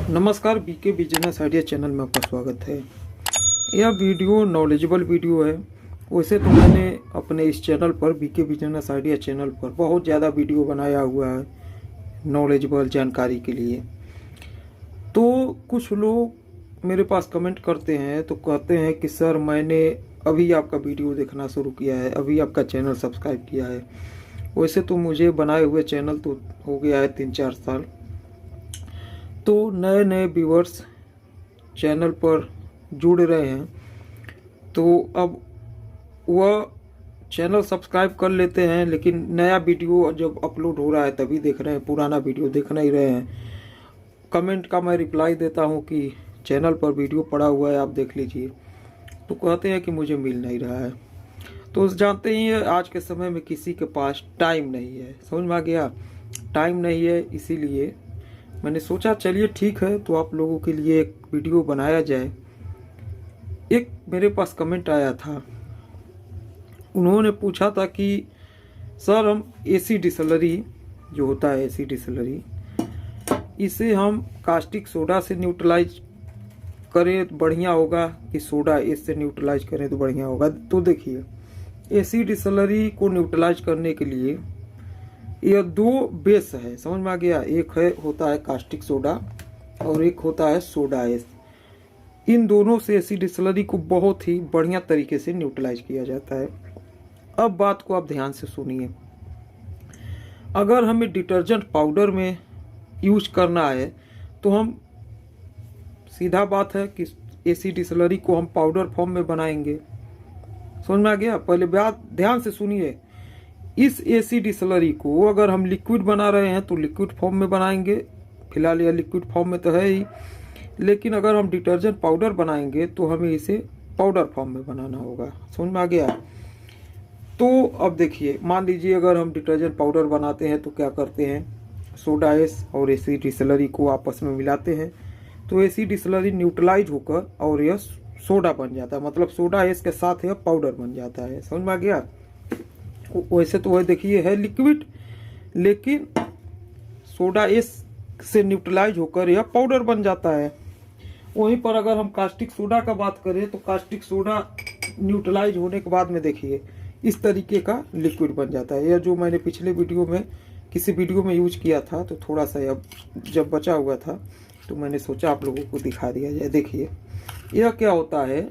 नमस्कार, BK business idea channel में आपका स्वागत है। यह वीडियो नॉलेजेबल वीडियो है। वैसे तो मैंने अपने इस चैनल पर बीके बिजनेस आइडिया चैनल पर बहुत ज़्यादा वीडियो बनाया हुआ है नॉलेजेबल जानकारी के लिए। तो कुछ लोग मेरे पास कमेंट करते हैं तो कहते हैं कि सर मैंने अभी आपका वीडियो देखना शुरू किया है, अभी आपका चैनल सब्सक्राइब किया है। वैसे तो मुझे बनाए हुए चैनल तो हो गया है 3-4 साल। तो नए नए व्यूअर्स चैनल पर जुड़ रहे हैं, तो अब वह चैनल सब्सक्राइब कर लेते हैं, लेकिन नया वीडियो जब अपलोड हो रहा है तभी देख रहे हैं, पुराना वीडियो देख नहीं रहे हैं। कमेंट का मैं रिप्लाई देता हूं कि चैनल पर वीडियो पड़ा हुआ है, आप देख लीजिए, तो कहते हैं कि मुझे मिल नहीं रहा है। तो जानते ही हैं आज के समय में किसी के पास टाइम नहीं है, समझ में आ गया। टाइम नहीं है, इसीलिए मैंने सोचा चलिए ठीक है तो आप लोगों के लिए एक वीडियो बनाया जाए। एक मेरे पास कमेंट आया था, उन्होंने पूछा था कि सर हम एसी डिसलरी जो होता है, एसी डिसलरी, इसे हम कास्टिक सोडा से न्यूट्रलाइज करें तो बढ़िया होगा कि सोडा एस से न्यूट्रलाइज करें तो बढ़िया होगा। तो देखिए, एसी डिसलरी को न्यूट्रलाइज करने के लिए यह दो बेस है, समझ में आ गया। एक है होता है कास्टिक सोडा और एक होता है सोडा एस। इन दोनों से एसिड डिसलरी को बहुत ही बढ़िया तरीके से न्यूट्रलाइज किया जाता है। अब बात को आप ध्यान से सुनिए। अगर हमें डिटर्जेंट पाउडर में यूज करना है तो हम सीधा बात है कि एसिड डिसलरी को हम पाउडर फॉर्म में बनाएंगे, समझ में आ गया। पहले बात ध्यान से सुनिए। इस एसी डिसलरी को अगर हम लिक्विड बना रहे हैं तो लिक्विड फॉर्म में बनाएंगे, फिलहाल यह लिक्विड फॉर्म में तो है ही, लेकिन अगर हम डिटर्जेंट पाउडर बनाएंगे तो हमें इसे पाउडर फॉर्म में बनाना होगा, समझ में आ गया। तो अब देखिए, मान लीजिए अगर हम डिटर्जेंट पाउडर बनाते हैं तो क्या करते हैं, सोडा एस और एसी डिसलरी को आपस में मिलाते हैं, तो एसी डिसलरी न्यूट्रलाइज होकर और यह सोडा बन जाता है, मतलब सोडा एस के साथ यह पाउडर बन जाता है, समझ में आ गया। वैसे तो वह देखिए है लिक्विड, लेकिन सोडा एस से न्यूट्रलाइज होकर यह पाउडर बन जाता है। वहीं पर अगर हम कास्टिक सोडा का बात करें तो कास्टिक सोडा न्यूट्रलाइज होने के बाद में देखिए इस तरीके का लिक्विड बन जाता है। यह जो मैंने पिछले वीडियो में किसी वीडियो में यूज किया था, तो थोड़ा सा अब जब बचा हुआ था तो मैंने सोचा आप लोगों को दिखा दिया जाए। देखिए यह क्या होता है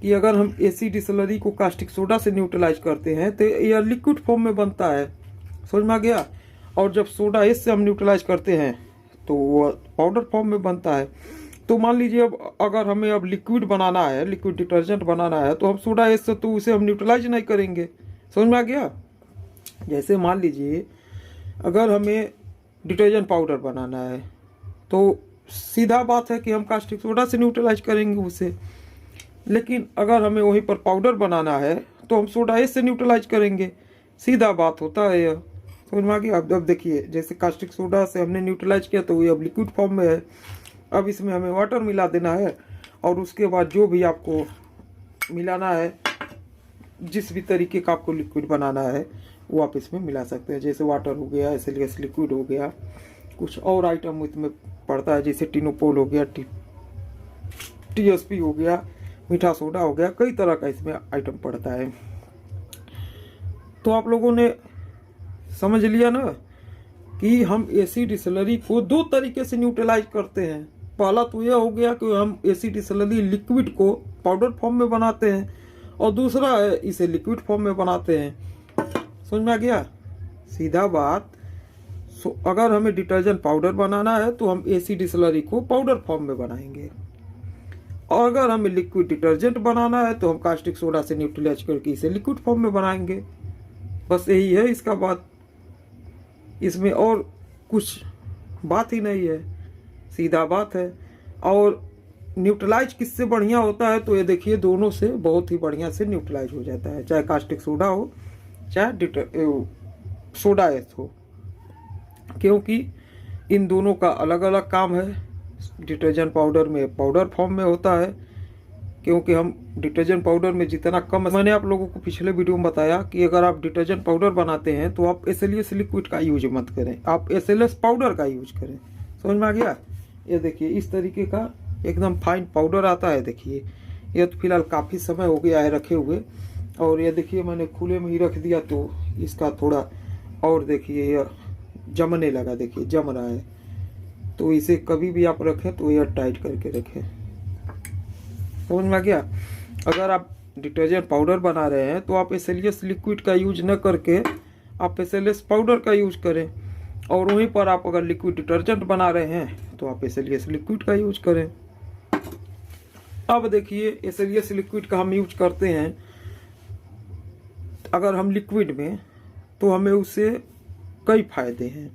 कि अगर हम एसी डिसलरी को कास्टिक सोडा से न्यूट्रलाइज करते हैं तो यह लिक्विड फॉर्म में बनता है, समझ में आ गया। और जब सोडा एस से हम न्यूट्रलाइज करते हैं तो वह पाउडर फॉर्म में बनता है। तो मान लीजिए अब अगर हमें अब लिक्विड बनाना है, लिक्विड डिटर्जेंट बनाना है, तो हम सोडा एस से तो उसे हम न्यूट्रलाइज नहीं करेंगे, समझ में आ गया। जैसे मान लीजिए अगर हमें डिटर्जेंट पाउडर बनाना है तो सीधा बात है कि हम कास्टिक सोडा से न्यूट्रलाइज करेंगे उसे, लेकिन अगर हमें वहीं पर पाउडर बनाना है तो हम सोडा एस से न्यूट्रलाइज करेंगे, सीधा बात होता है यह, समझ में आ गया। अब देखिए, जैसे कास्टिक सोडा से हमने न्यूट्रलाइज किया तो ये अब लिक्विड फॉर्म में है। अब इसमें हमें वाटर मिला देना है और उसके बाद जो भी आपको मिलाना है, जिस भी तरीके का आपको लिक्विड बनाना है वो आप इसमें मिला सकते हैं। जैसे वाटर हो गया, एसएलएस लिक्विड हो गया, कुछ और आइटम इसमें पड़ता है जैसे टिनोपोल हो गया, टीएसपी हो गया, मीठा सोडा हो गया, कई तरह का इसमें आइटम पड़ता है। तो आप लोगों ने समझ लिया ना कि हम एसी डिसलरी को दो तरीके से न्यूट्रलाइज करते हैं। पहला तो यह हो गया कि हम एसी डिसलरी लिक्विड को पाउडर फॉर्म में बनाते हैं, और दूसरा है इसे लिक्विड फॉर्म में बनाते हैं, समझ में आ गया। सीधा बात। अगर हमें डिटर्जेंट पाउडर बनाना है तो हम एसी डिसलरी को पाउडर फॉर्म में बनाएंगे, और अगर हमें लिक्विड डिटर्जेंट बनाना है तो हम कास्टिक सोडा से न्यूट्रलाइज करके इसे लिक्विड फॉर्म में बनाएंगे। बस यही है इसका बात, इसमें और कुछ बात ही नहीं है, सीधा बात है। और न्यूट्रलाइज किससे बढ़िया होता है तो ये देखिए, दोनों से बहुत ही बढ़िया से न्यूट्रलाइज हो जाता है, चाहे कास्टिक सोडा हो चाहे सोडा एस हो, क्योंकि इन दोनों का अलग अलग काम है। डिटर्जेंट पाउडर में पाउडर फॉर्म में होता है, क्योंकि हम डिटर्जेंट पाउडर में जितना कम, मैंने आप लोगों को पिछले वीडियो में बताया कि अगर आप डिटर्जेंट पाउडर बनाते हैं तो आप एसएलएस लिक्विड का यूज मत करें, आप एसएलएस पाउडर का यूज करें, समझ में आ गया। ये देखिए इस तरीके का एकदम फाइन पाउडर आता है। देखिए ये तो फिलहाल काफ़ी समय हो गया है रखे हुए, और ये देखिए मैंने खुले में ही रख दिया तो इसका थोड़ा और देखिए यह जमने लगा, देखिए जम रहा है। तो इसे कभी भी आप रखें तो एयर टाइट करके रखें। समझ में आ गया। अगर आप डिटर्जेंट पाउडर बना रहे हैं तो आप एसएलएस लिक्विड का यूज न करके आप एसएलएस पाउडर का यूज करें, और वहीं पर आप अगर लिक्विड डिटर्जेंट बना रहे हैं तो आप एसएलएस लिक्विड का यूज करें। अब देखिए एसएलएस लिक्विड का हम यूज करते हैं अगर हम लिक्विड में, तो हमें उससे कई फायदे हैं।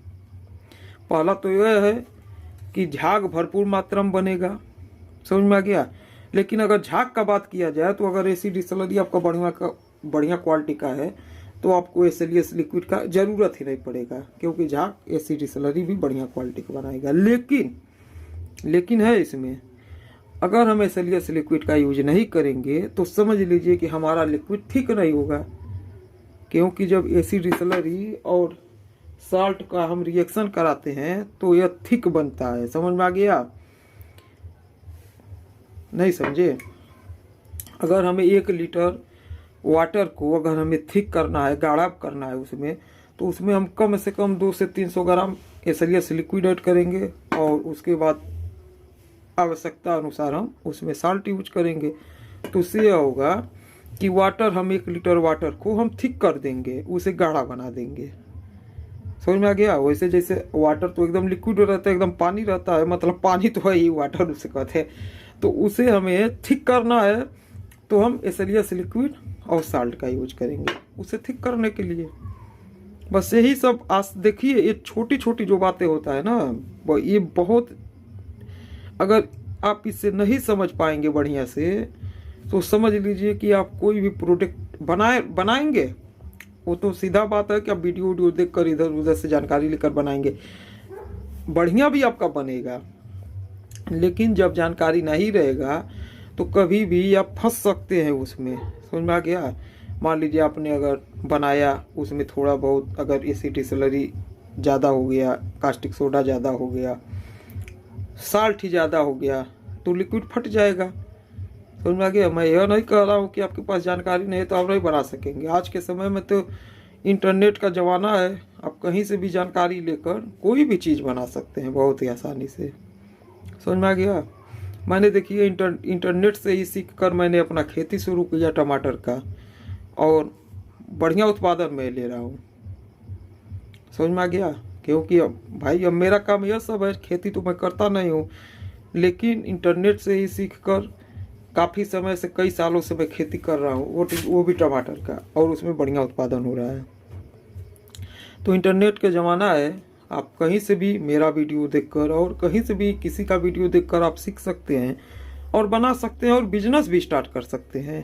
पहला तो यह है कि झाग भरपूर मात्रा में बनेगा। समझ में आ गया। लेकिन अगर झाग का बात किया जाए तो अगर एसिड डिसलरी आपका बढ़िया क्वालिटी का है तो आपको एसएलएस लिक्विड का ज़रूरत ही नहीं पड़ेगा, क्योंकि झाग एसिड डिसलरी भी बढ़िया क्वालिटी का बनाएगा। लेकिन है इसमें, अगर हम एसएलएस लिक्विड का यूज नहीं करेंगे तो समझ लीजिए कि हमारा लिक्विड थिक नहीं होगा, क्योंकि जब एसिड डिसलरी और साल्ट का हम रिएक्शन कराते हैं तो यह थिक बनता है। समझ में आ गया? नहीं समझे? अगर हमें 1 लीटर वाटर को अगर हमें थिक करना है, गाढ़ा करना है उसमें, तो उसमें हम कम से कम 200 से 300 ग्राम एसएलएस लिक्विड ऐड करेंगे, और उसके बाद आवश्यकता अनुसार हम उसमें साल्ट यूज करेंगे। तो उससे यह होगा कि वाटर, हम 1 लीटर वाटर को हम थिक कर देंगे, उसे गाढ़ा बना देंगे। समझ में आ गया? वैसे जैसे वाटर तो एकदम लिक्विड रहता है, एकदम पानी रहता है, मतलब पानी तो है ही, वाटर उसे कहते हैं। तो उसे हमें थिक करना है तो हम एसएलएस लिक्विड और साल्ट का यूज करेंगे उसे थिक करने के लिए। बस यही सब। आज देखिए ये छोटी छोटी जो बातें होता है ना, ये बहुत, अगर आप इससे नहीं समझ पाएंगे बढ़िया से तो समझ लीजिए कि आप कोई भी प्रोडक्ट बनाएंगे, वो तो सीधा बात है कि आप वीडियो देख कर इधर उधर से जानकारी लेकर बनाएंगे, बढ़िया भी आपका बनेगा। लेकिन जब जानकारी नहीं रहेगा तो कभी भी आप फंस सकते हैं उसमें। समझ में आ गया? मान लीजिए आपने अगर बनाया, उसमें थोड़ा बहुत अगर एसिड डिसलरी ज़्यादा हो गया, कास्टिक सोडा ज़्यादा हो गया, साल्ट ही ज़्यादा हो गया, तो लिक्विड फट जाएगा। समझ में आ गया? मैं यह नहीं कह रहा हूँ कि आपके पास जानकारी नहीं है तो आप नहीं बना सकेंगे। आज के समय में तो इंटरनेट का ज़माना है, आप कहीं से भी जानकारी लेकर कोई भी चीज़ बना सकते हैं बहुत ही आसानी से। समझ में आ गया? मैंने देखिए इंटरनेट से ही सीख कर मैंने अपना खेती शुरू किया टमाटर का, और बढ़िया उत्पादन मैं ले रहा हूँ। समझ में आ गया? क्योंकि अब मेरा काम यह सब है, खेती तो मैं करता नहीं हूँ, लेकिन इंटरनेट से ही सीख कर काफ़ी समय से, कई सालों से मैं खेती कर रहा हूँ, वो भी टमाटर का, और उसमें बढ़िया उत्पादन हो रहा है। तो इंटरनेट का ज़माना है, आप कहीं से भी मेरा वीडियो देखकर और कहीं से भी किसी का वीडियो देखकर आप सीख सकते हैं और बना सकते हैं, और बिजनेस भी स्टार्ट कर सकते हैं।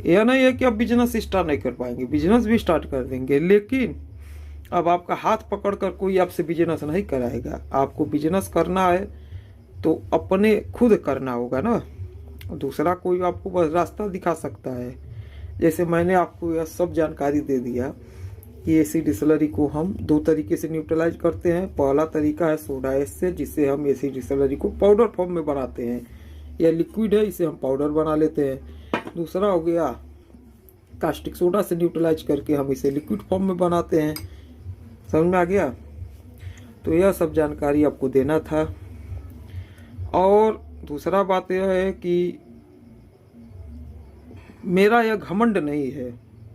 यह नहीं है कि आप बिजनेस स्टार्ट नहीं कर पाएंगे, बिजनेस भी स्टार्ट कर देंगे, लेकिन अब आपका हाथ पकड़कर कोई आपसे बिजनेस नहीं कराएगा। आपको बिजनेस करना है तो अपने खुद करना होगा ना, दूसरा कोई आपको बस रास्ता दिखा सकता है। जैसे मैंने आपको यह सब जानकारी दे दिया कि एसिड डिसलरी को हम 2 तरीके से न्यूट्रलाइज करते हैं। पहला तरीका है सोडा एस से, जिससे हम एसिड डिसलरी को पाउडर फॉर्म में बनाते हैं, यह लिक्विड है, इसे हम पाउडर बना लेते हैं। दूसरा हो गया कास्टिक सोडा से न्यूट्रलाइज करके हम इसे लिक्विड फॉर्म में बनाते हैं। समझ में आ गया? तो यह सब जानकारी आपको देना था। और दूसरा बात यह है कि मेरा यह घमंड नहीं है,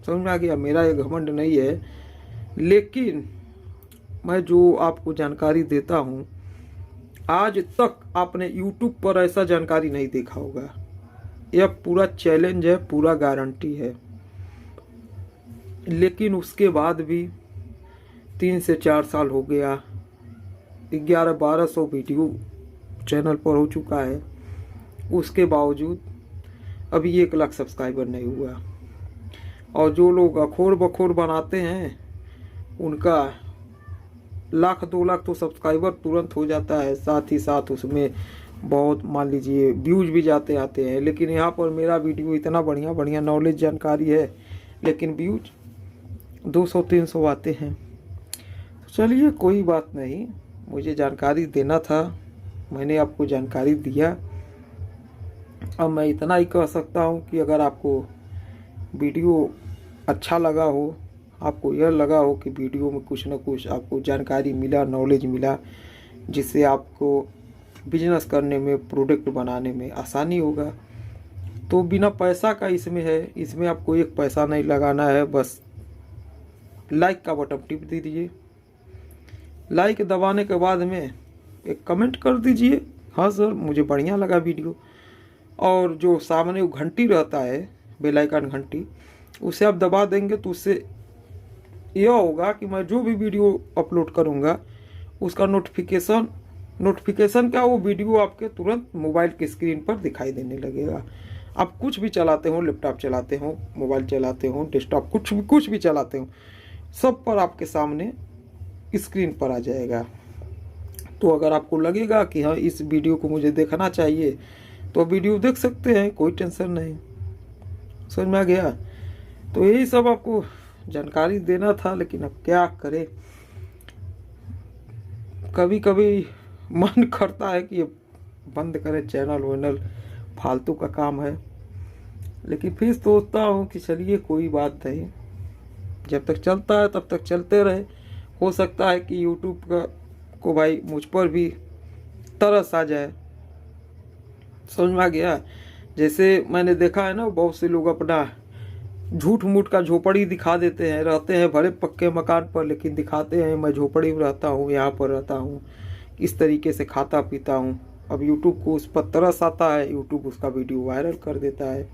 समझ में आ गया? मेरा यह घमंड नहीं है, लेकिन मैं जो आपको जानकारी देता हूँ, आज तक आपने YouTube पर ऐसा जानकारी नहीं देखा होगा। यह पूरा चैलेंज है, पूरा गारंटी है। लेकिन उसके बाद भी 3 से 4 साल हो गया, 1100-1200 वीडियो चैनल पर हो चुका है, उसके बावजूद अभी 1 लाख सब्सक्राइबर नहीं हुआ। और जो लोग अखोर बखोर बनाते हैं उनका 1-2 लाख तो सब्सक्राइबर तुरंत हो जाता है, साथ ही साथ उसमें बहुत, मान लीजिए, व्यूज भी जाते आते हैं। लेकिन यहाँ पर मेरा वीडियो इतना बढ़िया नॉलेज जानकारी है, लेकिन व्यूज 200-300 आते हैं। चलिए कोई बात नहीं, मुझे जानकारी देना था मैंने आपको जानकारी दिया। अब मैं इतना ही कह सकता हूँ कि अगर आपको वीडियो अच्छा लगा हो, आपको यह लगा हो कि वीडियो में कुछ न कुछ आपको जानकारी मिला, नॉलेज मिला, जिससे आपको बिजनेस करने में, प्रोडक्ट बनाने में आसानी होगा, तो बिना पैसा का इसमें है। इसमें आपको एक पैसा नहीं लगाना है, बस लाइक का बटन टिप दीजिए। लाइक दबाने के बाद में एक कमेंट कर दीजिए, हाँ सर मुझे बढ़िया लगा वीडियो। और जो सामने वो घंटी रहता है, बेल आइकन घंटी, उसे आप दबा देंगे तो उससे यह होगा कि मैं जो भी वीडियो अपलोड करूंगा उसका नोटिफिकेशन क्या, वो वीडियो आपके तुरंत मोबाइल की स्क्रीन पर दिखाई देने लगेगा। आप कुछ भी चलाते हो, लैपटॉप चलाते हो, मोबाइल चलाते हो, डेस्कटॉप, कुछ भी चलाते हो, सब पर आपके सामने स्क्रीन पर आ जाएगा। तो अगर आपको लगेगा कि हाँ इस वीडियो को मुझे देखना चाहिए तो वीडियो देख सकते हैं, कोई टेंशन नहीं। समझ में आ गया? तो यही सब आपको जानकारी देना था, लेकिन अब क्या करें, कभी कभी मन करता है कि ये बंद करें चैनल वैनल, फालतू का काम है। लेकिन फिर सोचता हूँ कि चलिए कोई बात नहीं, जब तक चलता है तब तक चलते रहे। हो सकता है कि यूट्यूब को भाई मुझ पर भी तरस आ जाए। समझ में आ गया? जैसे मैंने देखा है ना, बहुत से लोग अपना झूठ मूठ का झोपड़ी दिखा देते हैं, रहते हैं भले पक्के मकान पर, लेकिन दिखाते हैं मैं झोपड़ी में रहता हूँ, यहाँ पर रहता हूँ, इस तरीके से खाता पीता हूँ। अब यूट्यूब को उस पर तरस आता है, यूट्यूब उसका वीडियो वायरल कर देता है।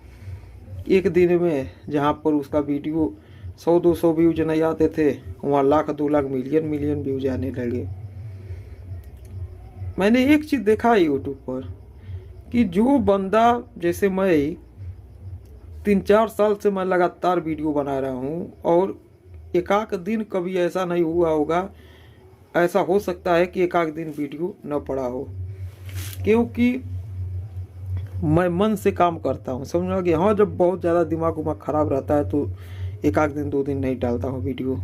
एक दिन में जहाँ पर उसका वीडियो 100-200 व्यूज नहीं आते थे, वहाँ लाख 2 लाख मिलियन व्यूज आने लगे। मैंने एक चीज़ देखा है यूट्यूब पर कि जो बंदा, जैसे मैं 3-4 साल से मैं लगातार वीडियो बना रहा हूँ, और एकाक दिन कभी ऐसा नहीं हुआ होगा, ऐसा हो सकता है कि एकाक दिन वीडियो न पड़ा हो, क्योंकि मैं मन से काम करता हूँ। समझ में आ गया? हाँ, जब बहुत ज़्यादा दिमाग उमाग खराब रहता है तो एकाक दिन 2 दिन नहीं डालता हूँ वीडियो।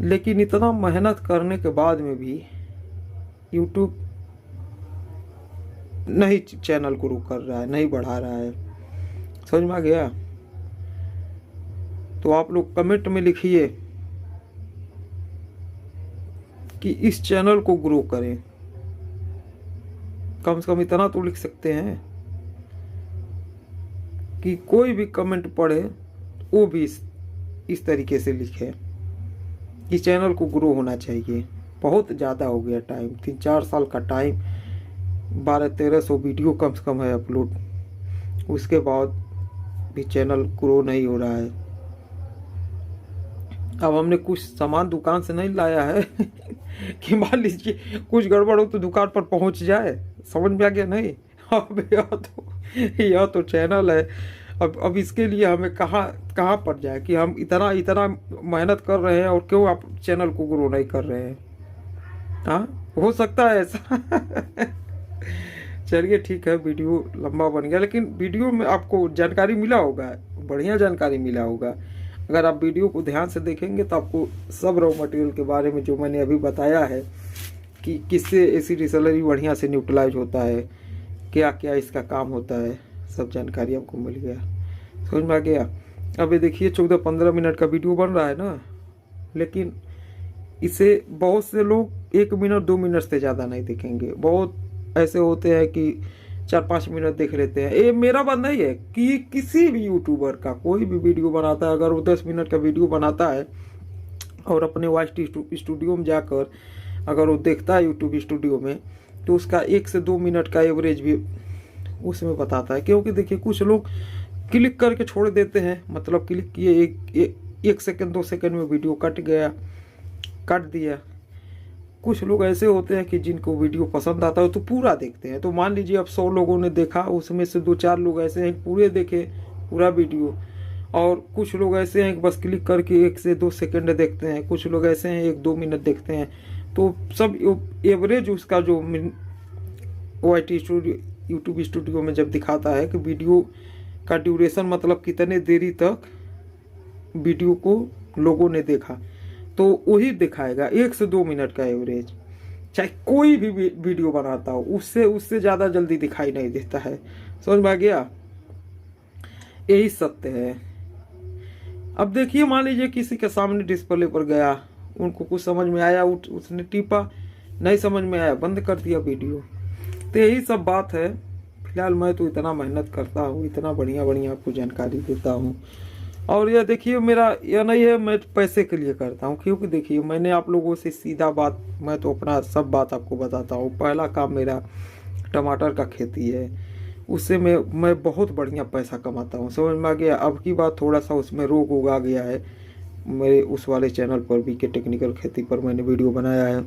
लेकिन इतना मेहनत करने के बाद में भी यूट्यूब नहीं चैनल को ग्रो कर रहा है, नहीं बढ़ा रहा है। समझ में आ गया? तो आप लोग कमेंट में लिखिए कि इस चैनल को ग्रो करें। कम से कम इतना तो लिख सकते हैं कि कोई भी कमेंट पढ़े वो भी इस तरीके से लिखे कि चैनल को ग्रो होना चाहिए। बहुत ज़्यादा हो गया टाइम, 3-4 साल का टाइम, 1200-1300 वीडियो कम से कम है अपलोड, उसके बाद भी चैनल ग्रो नहीं हो रहा है। अब हमने कुछ सामान दुकान से नहीं लाया है कि मान लीजिए कुछ गड़बड़ हो तो दुकान पर पहुंच जाए। समझ में आ गया? नहीं, अब यह तो चैनल है। अब इसके लिए हमें कहाँ पर जाए कि हम इतना मेहनत कर रहे हैं और क्यों आप चैनल को ग्रो नहीं कर रहे हैं? हाँ, हो सकता है ऐसा। चलिए ठीक है, वीडियो लंबा बन गया, लेकिन वीडियो में आपको जानकारी मिला होगा, बढ़िया जानकारी मिला होगा। अगर आप वीडियो को ध्यान से देखेंगे तो आपको सब रॉ मटेरियल के बारे में जो मैंने अभी बताया है कि किससे एसिड रिसलरी बढ़िया से न्यूट्रलाइज होता है, क्या क्या इसका काम होता है, सब जानकारी आपको मिल गया। समझ में आ गया? अब ये देखिए 14-15 मिनट का वीडियो बन रहा है ना, लेकिन इसे बहुत से लोग 1 मिनट 2 मिनट से ज़्यादा नहीं देखेंगे। बहुत ऐसे होते हैं कि 4-5 मिनट देख लेते हैं। ये मेरा बात नहीं है कि किसी भी यूट्यूबर का कोई भी वीडियो बनाता है, अगर वो 10 मिनट का वीडियो बनाता है और अपने वॉइस स्टूडियो में जाकर अगर वो देखता है यूट्यूब स्टूडियो में, तो उसका 1 से 2 मिनट का एवरेज भी उसमें बताता है। क्योंकि देखिए कुछ लोग क्लिक करके छोड़ देते हैं, मतलब क्लिक किए 1 सेकंड 2 सेकंड में वीडियो काट दिया। कुछ लोग ऐसे होते हैं कि जिनको वीडियो पसंद आता है तो पूरा देखते हैं। तो मान लीजिए अब 100 लोगों ने देखा, उसमें से 2-4 लोग ऐसे हैं पूरे देखे पूरा वीडियो, और कुछ लोग ऐसे हैं कि बस क्लिक करके 1 से 2 सेकंड देखते हैं, कुछ लोग ऐसे हैं 1-2 मिनट देखते हैं। तो सब एवरेज उसका जो OIT स्टूडियो यूट्यूब स्टूडियो में जब दिखाता है कि वीडियो का ड्यूरेशन, मतलब कितने देरी तक वीडियो को लोगों ने देखा, तो वही दिखाएगा 1 से 2 मिनट का एवरेज। चाहे कोई भी वीडियो बनाता हो, उससे ज़्यादा जल्दी दिखाई नहीं देता है। समझ में आ गया? यही सत्य है। अब देखिए, मान लीजिए किसी के सामने डिस्प्ले पर गया, उनको कुछ समझ में आया, उसने टीपा, नहीं समझ में आया, बंद कर दिया वीडियो। तो यही सब बात है। फिलहाल मैं तो इतना मेहनत करता हूँ, इतना बढ़िया बढ़िया आपको जानकारी देता हूँ। और यह देखिए, मेरा यह नहीं है मैं पैसे के लिए करता हूँ, क्योंकि देखिए मैंने आप लोगों से सीधा बात, मैं तो अपना सब बात आपको बताता हूँ। पहला काम मेरा टमाटर का खेती है, उससे मैं बहुत बढ़िया पैसा कमाता हूँ। समझ में आ गया? अब की बात थोड़ा सा उसमें रोग उगा गया है। मेरे उस वाले चैनल पर बीके टेक्निकल खेती पर मैंने वीडियो बनाया है।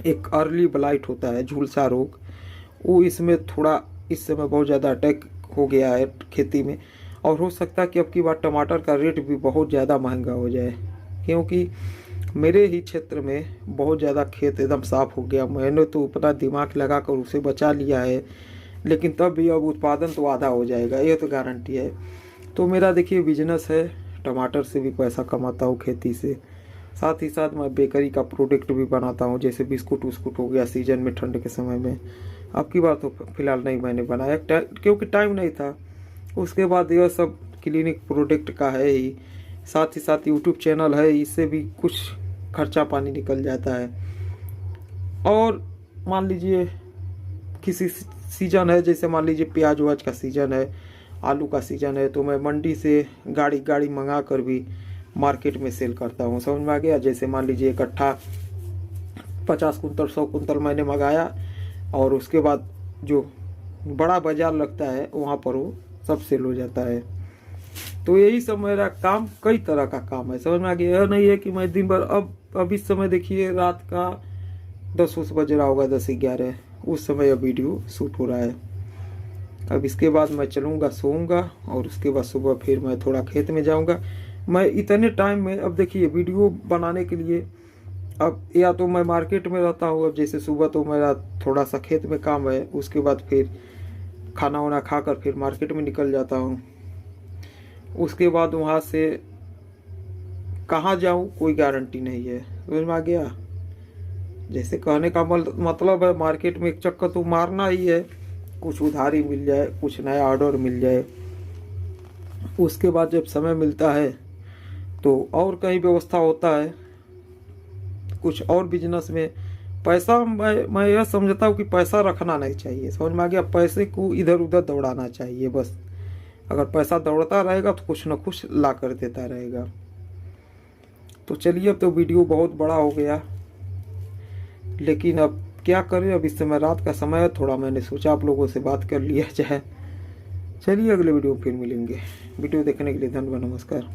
एक अर्ली ब्लाइट होता है, झुलसा रोग, वो इसमें थोड़ा इस समय बहुत ज़्यादा अटैक हो गया है खेती में। और हो सकता है कि अब की बार टमाटर का रेट भी बहुत ज़्यादा महंगा हो जाए, क्योंकि मेरे ही क्षेत्र में बहुत ज़्यादा खेत एकदम साफ़ हो गया। मैंने तो अपना दिमाग लगा कर उसे बचा लिया है, लेकिन तब भी अब उत्पादन तो आधा हो जाएगा, ये तो गारंटी है। तो मेरा देखिए बिजनेस है, टमाटर से भी पैसा कमाता हूँ, खेती से। साथ ही साथ मैं बेकरी का प्रोडक्ट भी बनाता हूँ, जैसे बिस्कुट उस्कुट हो गया सीजन में, ठंड के समय में। अब की बार तो फिलहाल नहीं मैंने बनाया, क्योंकि टाइम नहीं था। उसके बाद यह सब क्लिनिक प्रोडक्ट का है ही, साथ ही साथ यूट्यूब चैनल है, इससे भी कुछ खर्चा पानी निकल जाता है। और मान लीजिए किसी सीजन है, जैसे मान लीजिए प्याज व्याज का सीजन है, आलू का सीजन है, तो मैं मंडी से गाड़ी मंगा कर भी मार्केट में सेल करता हूँ। समझ में आ गया? जैसे मान लीजिए इकट्ठा 50 कुंतल 100 कुंतल मैंने मंगाया, और उसके बाद जो बड़ा बाजार लगता है वहाँ पर वो सब सेल हो जाता है। तो यही सब मेरा काम, कई तरह का काम है। समझ में आ गया? यह नहीं है कि मैं दिन भर, अब इस समय देखिए रात का 10 बज रहा होगा, 10-11, उस समय यह वीडियो शूट हो रहा है। अब इसके बाद मैं चलूँगा, सोऊंगा, और उसके बाद सुबह फिर मैं थोड़ा खेत में जाऊँगा। मैं इतने टाइम में, अब देखिए वीडियो बनाने के लिए, अब या तो मैं मार्केट में रहता हूँ, अब जैसे सुबह तो मेरा थोड़ा सा खेत में काम है, उसके बाद फिर खाना वाना खाकर फिर मार्केट में निकल जाता हूँ। उसके बाद वहाँ से कहाँ जाऊँ कोई गारंटी नहीं है। समझ में आ गया? जैसे कहने का मतलब है, मार्केट में एक चक्कर तो मारना ही है, कुछ उधारी मिल जाए, कुछ नया ऑर्डर मिल जाए। उसके बाद जब समय मिलता है तो और कहीं व्यवस्था होता है, कुछ और बिजनेस में पैसा। मैं यह समझता हूँ कि पैसा रखना नहीं चाहिए। समझ में आ गया? पैसे को इधर उधर दौड़ाना चाहिए बस। अगर पैसा दौड़ता रहेगा तो कुछ न कुछ ला कर देता रहेगा। तो चलिए, अब तो वीडियो बहुत बड़ा हो गया, लेकिन अब क्या करें, अब इस समय रात का समय है, थोड़ा मैंने सोचा आप लोगों से बात कर लिया जाए। चलिए, अगले वीडियो में फिर मिलेंगे। वीडियो देखने के लिए धन्यवाद, नमस्कार।